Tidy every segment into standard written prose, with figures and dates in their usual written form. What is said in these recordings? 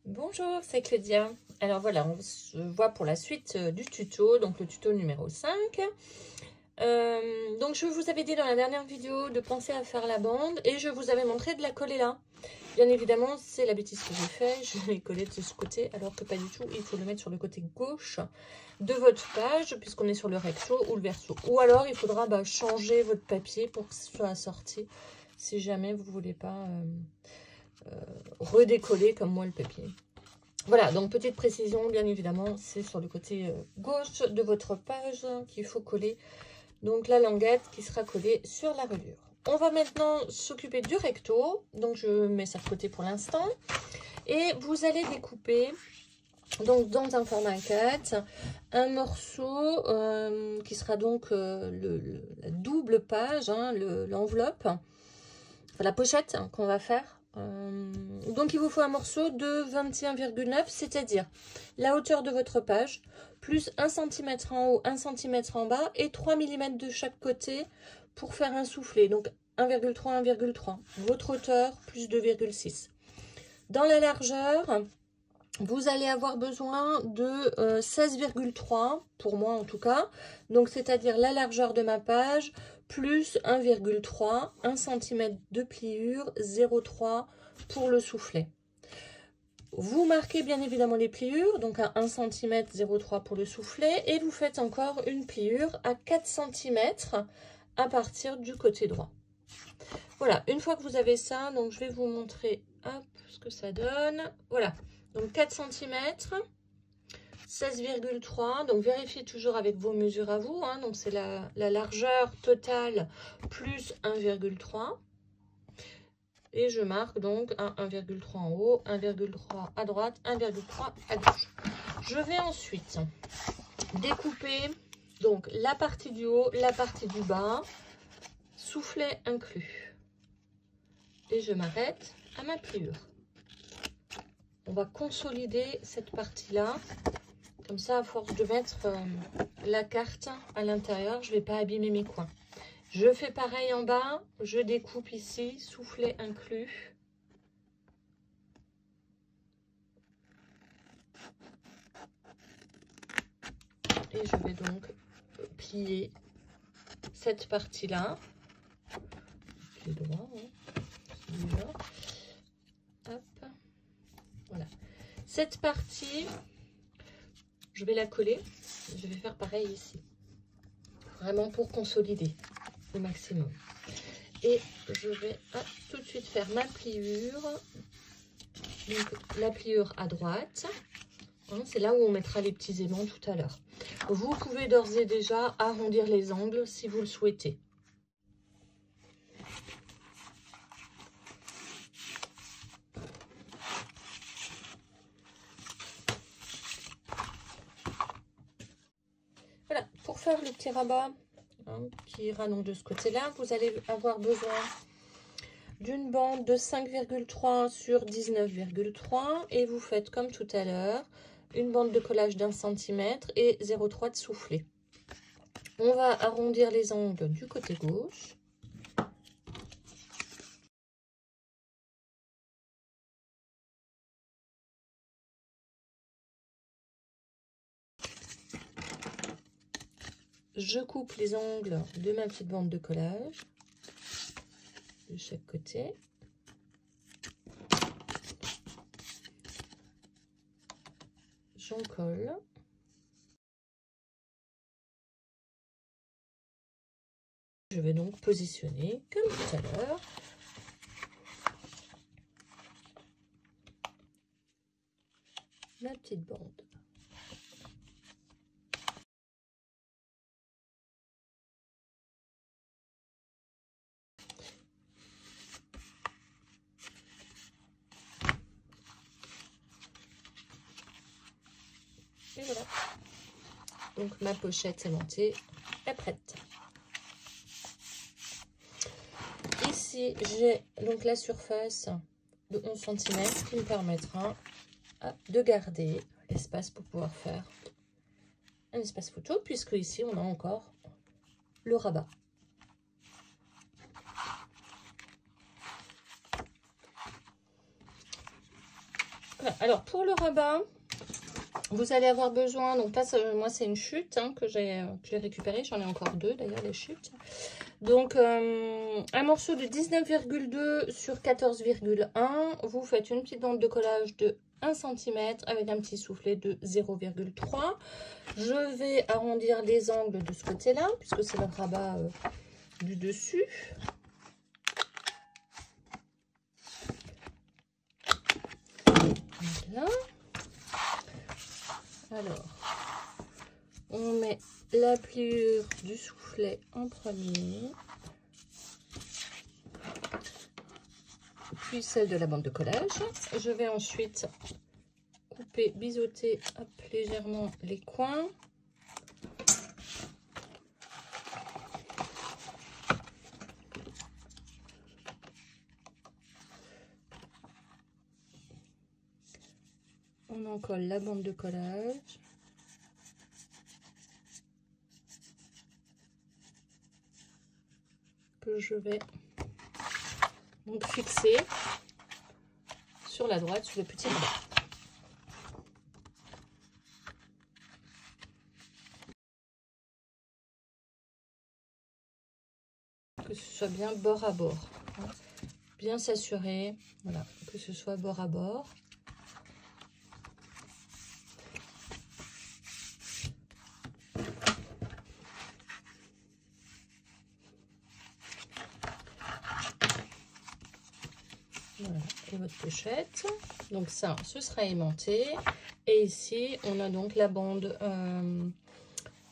Bonjour, c'est Claudia. Alors voilà, on se voit pour la suite du tuto, donc le tuto numéro 5. Donc je vous avais dit dans la dernière vidéo de penser à faire la bande et je vous avais montré de la coller là. Bien évidemment, c'est la bêtise que j'ai fait, je l'ai collé de ce côté alors que pas du tout, il faut le mettre sur le côté gauche de votre page puisqu'on est sur le recto ou le verso. Ou alors il faudra changer votre papier pour que ce soit assorti si jamais vous ne voulez pas redécoller comme moi le papier. Voilà, donc petite précision, bien évidemment, c'est sur le côté gauche de votre page qu'il faut coller. Donc la languette qui sera collée sur la reliure. On va maintenant s'occuper du recto. Donc je mets ça de côté pour l'instant. Et vous allez découper, donc dans un format 4, un morceau qui sera donc la double page, hein, l'enveloppe, enfin, la pochette qu'on va faire. Donc il vous faut un morceau de 21,9, c'est-à-dire la hauteur de votre page, plus 1 cm en haut, 1 cm en bas et 3 mm de chaque côté pour faire un soufflet. Donc 1,3, 1,3. Votre hauteur plus 2,6. Dans la largeur, vous allez avoir besoin de 16,3, pour moi en tout cas. Donc c'est-à-dire la largeur de ma page, plus 1,3, 1 cm de pliure, 0,3 pour le soufflet. Vous marquez bien évidemment les pliures, donc à 1 cm, 0,3 pour le soufflet, et vous faites encore une pliure à 4 cm à partir du côté droit. Voilà, une fois que vous avez ça, donc je vais vous montrer hop, ce que ça donne. Voilà, donc 4 cm, 16,3, donc vérifiez toujours avec vos mesures à vous, hein, donc c'est la largeur totale plus 1,3. Et je marque donc un 1,3 en haut, 1,3 à droite, 1,3 à gauche. Je vais ensuite découper donc la partie du haut, la partie du bas, soufflet inclus. Et je m'arrête à ma pliure. On va consolider cette partie-là. Comme ça, à force de mettre la carte à l'intérieur, je ne vais pas abîmer mes coins. Je fais pareil en bas, je découpe ici, soufflet inclus. Et je vais donc plier cette partie-là. Pied droit, hein, hop. Voilà. Cette partie, je vais la coller. Je vais faire pareil ici. Vraiment pour consolider au maximum. Et je vais tout de suite faire ma pliure. Donc la pliure à droite. Hein, c'est là où on mettra les petits aimants tout à l'heure. Vous pouvez d'ores et déjà arrondir les angles si vous le souhaitez. Voilà, pour faire le petit rabat hein, qui ira donc de ce côté-là, vous allez avoir besoin d'une bande de 5,3 sur 19,3 et vous faites comme tout à l'heure, une bande de collage d'1 cm et 0,3 de soufflet. On va arrondir les angles du côté gauche. Je coupe les angles de ma petite bande de collage de chaque côté. J'en colle. Je vais donc positionner comme tout à l'heure. Ma petite bande. Et voilà. Donc ma pochette aimantée est prête. Ici, j'ai donc la surface de 11 cm qui me permettra de garder l'espace pour pouvoir faire un espace photo, puisque ici on a encore le rabat. Voilà. Alors pour le rabat, vous allez avoir besoin, donc là moi c'est une chute hein, que j'ai récupérée, j'en ai encore deux d'ailleurs les chutes. Donc un morceau de 19,2 sur 14,1, vous faites une petite bande de collage de 1 cm avec un petit soufflet de 0,3. Je vais arrondir les angles de ce côté-là, puisque c'est le rabat du dessus. Voilà. Alors, on met la pliure du soufflet en premier, puis celle de la bande de collage. Je vais ensuite couper, biseauter légèrement les coins. On en colle la bande de collage. Que je vais donc fixer sur la droite, sur le petit rabat. Que ce soit bien bord à bord. Hein. Bien s'assurer, voilà, que ce soit bord à bord. Voilà, et votre pochette. Donc ça, ce sera aimanté. Et ici, on a donc la bande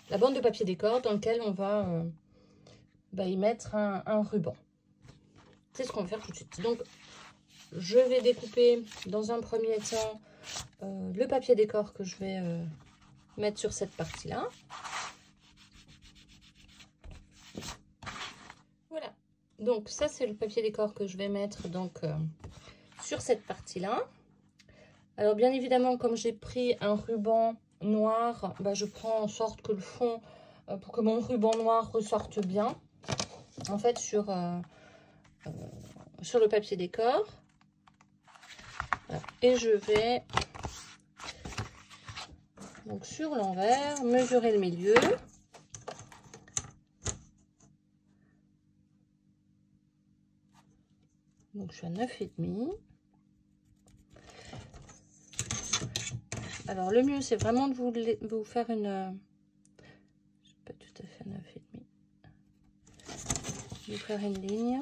de papier décor dans lequel on va y mettre un ruban. C'est ce qu'on va faire tout de suite. Donc, je vais découper dans un premier temps le papier décor que je vais mettre sur cette partie-là. Voilà. Donc, ça, c'est le papier décor que je vais mettre donc sur cette partie-là. Alors, bien évidemment, comme j'ai pris un ruban noir, je prends en sorte que le fond, pour que mon ruban noir ressorte bien, en fait, sur le papier décor. Voilà. Et je vais, donc sur l'envers, mesurer le milieu. Donc, je suis à 9,5. Alors, le mieux, c'est vraiment de vous faire une... Je suis pas tout à fait 9,5. Vous faire une ligne.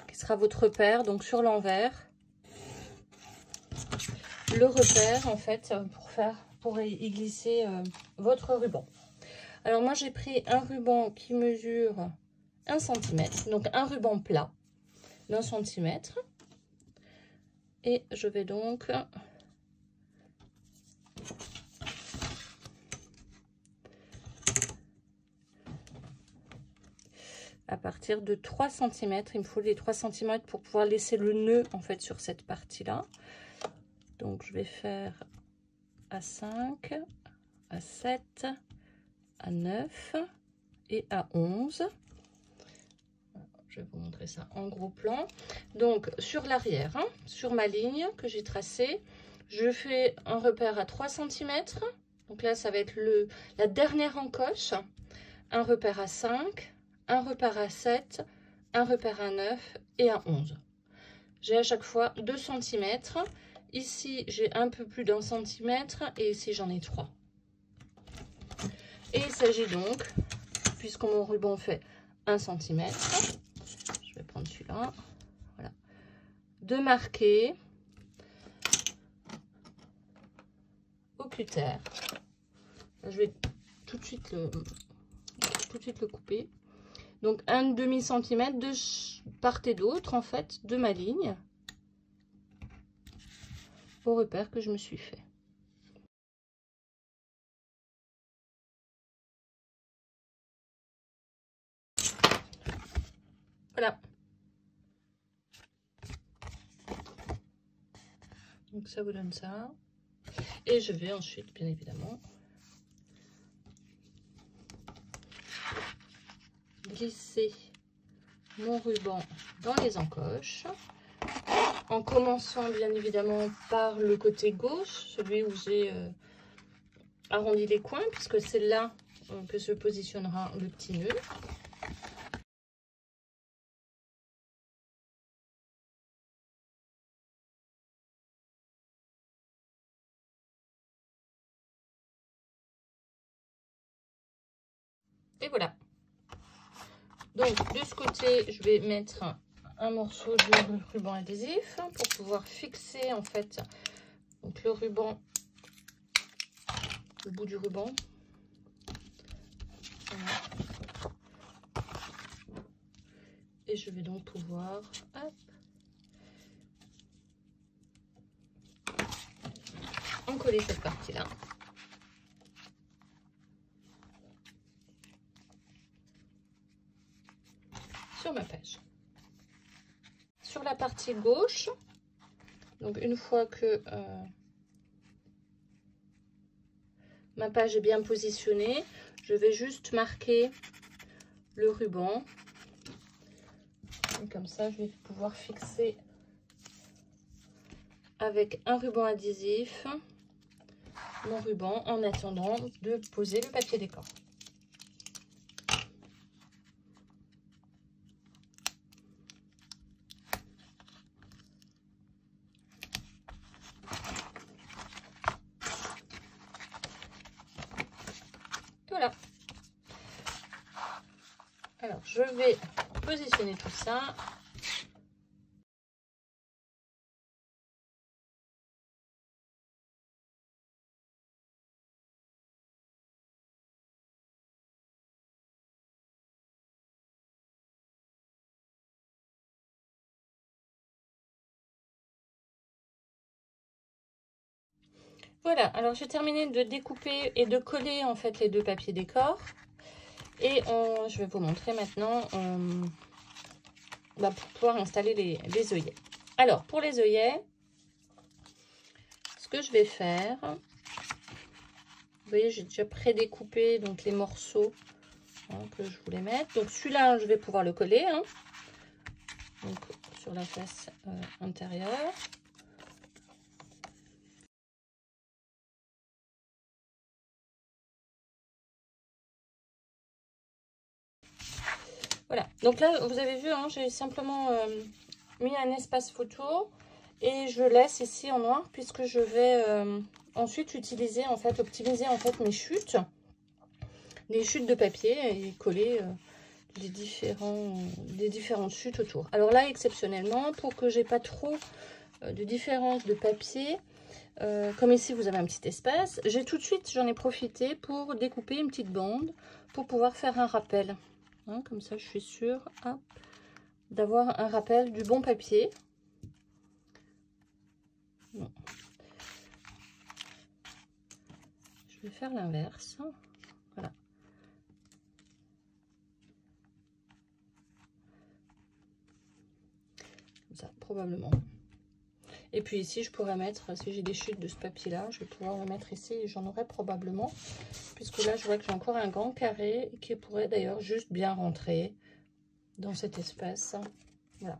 Qui sera votre repère, donc sur l'envers. Le repère, en fait, pour y glisser votre ruban. Alors, moi, j'ai pris un ruban qui mesure 1 cm. Donc, un ruban plat d'1 cm. Et je vais donc à partir de 3 cm, il me faut les 3 cm pour pouvoir laisser le nœud en fait sur cette partie là. Donc je vais faire à 5, à 7, à 9 et à 11. Je vais vous montrer ça en gros plan. Donc sur l'arrière, hein, sur ma ligne que j'ai tracée, je fais un repère à 3 cm. Donc là, ça va être la dernière encoche. Un repère à 5, un repère à 7, un repère à 9 et à 11. J'ai à chaque fois 2 cm. Ici, j'ai un peu plus d'1 cm et ici, j'en ai 3. Et il s'agit donc, puisque mon ruban fait 1 cm, je vais prendre celui-là, voilà, de marquer au cutter. Je vais tout de suite le couper. Donc un demi-centimètre de part et d'autre en fait de ma ligne au repère que je me suis fait. Voilà. Donc ça vous donne ça. Et je vais ensuite, bien évidemment, glisser mon ruban dans les encoches, en commençant bien évidemment par le côté gauche, celui où j'ai arrondi les coins, puisque c'est là que se positionnera le petit nœud. Et voilà. Donc de ce côté, je vais mettre un morceau de ruban adhésif pour pouvoir fixer en fait donc le ruban, le bout du ruban. Voilà. Et je vais donc pouvoir hop, en coller cette partie-là. Sur ma page. Sur la partie gauche, donc une fois que ma page est bien positionnée, je vais juste marquer le ruban. Et comme ça, je vais pouvoir fixer avec un ruban adhésif mon ruban en attendant de poser le papier décor. Voilà. Alors, je vais positionner tout ça. Voilà, alors j'ai terminé de découper et de coller en fait les deux papiers décor. Et je vais vous montrer maintenant pour pouvoir installer les œillets. Alors, pour les œillets, ce que je vais faire, vous voyez, j'ai déjà prédécoupé donc les morceaux que je voulais mettre. Donc celui-là, je vais pouvoir le coller donc sur la face intérieure. Voilà, donc là, vous avez vu, j'ai simplement mis un espace photo et je laisse ici en noir puisque je vais ensuite utiliser, en fait, optimiser en fait mes chutes, les chutes de papier et coller les différentes chutes autour. Alors là, exceptionnellement, pour que j'ai pas trop de différence de papier, comme ici vous avez un petit espace, j'ai tout de suite, j'en ai profité pour découper une petite bande pour pouvoir faire un rappel. Comme ça, je suis sûre d'avoir un rappel du bon papier. Bon. Je vais faire l'inverse. Voilà. Comme ça, probablement. Et puis ici, je pourrais mettre, si j'ai des chutes de ce papier-là, je vais pouvoir le mettre ici et j'en aurai probablement. Puisque là, je vois que j'ai encore un grand carré qui pourrait d'ailleurs juste bien rentrer dans cet espace. Voilà.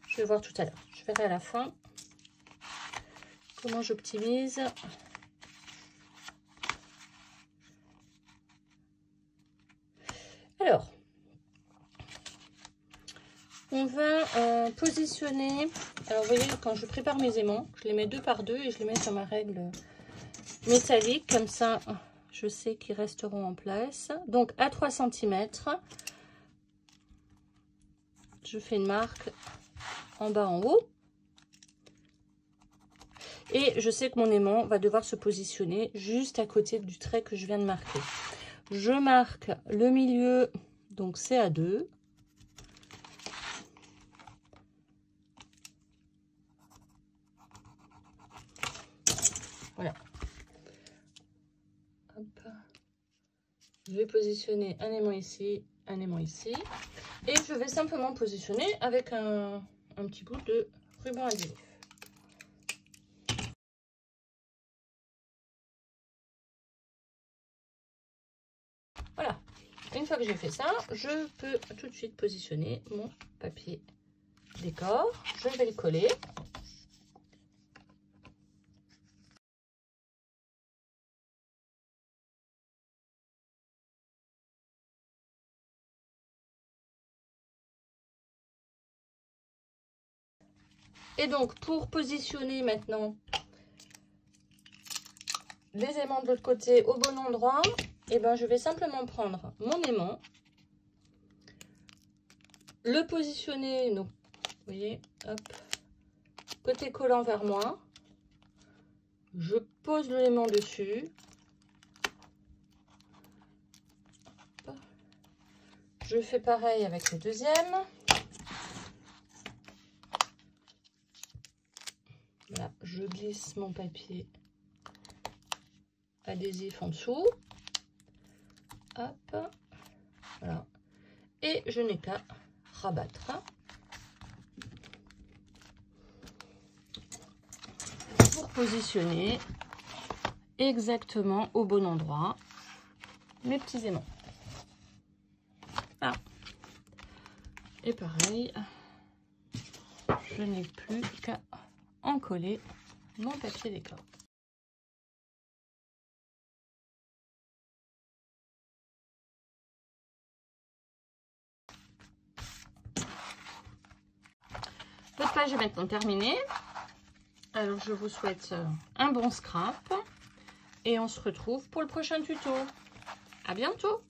Je vais voir tout à l'heure. Je verrai à la fin comment j'optimise. Alors, on va positionner. Alors, vous voyez, quand je prépare mes aimants, je les mets 2 par 2 et je les mets sur ma règle métallique. Comme ça, je sais qu'ils resteront en place. Donc, à 3 cm, je fais une marque en bas, en haut. Et je sais que mon aimant va devoir se positionner juste à côté du trait que je viens de marquer. Je marque le milieu, donc c'est à 2. Voilà. Hop. Je vais positionner un aimant ici, un aimant ici. Et je vais simplement positionner avec un petit bout de ruban adhésif. Voilà. Une une fois que j'ai fait ça, je peux tout de suite positionner mon papier décor. Je vais le coller. Et donc, pour positionner maintenant les aimants de l'autre côté au bon endroit, et ben, je vais simplement prendre mon aimant, le positionner, donc, vous voyez, hop, côté collant vers moi. Je pose l'aimant dessus. Je fais pareil avec le deuxième. Là, je glisse mon papier adhésif en dessous. Hop, voilà. Et je n'ai qu'à rabattre. Pour positionner exactement au bon endroit mes petits aimants. Ah. Et pareil, je n'ai plus qu'à en coller mon papier décor. Votre page est maintenant terminée. Alors je vous souhaite un bon scrap et on se retrouve pour le prochain tuto. À bientôt!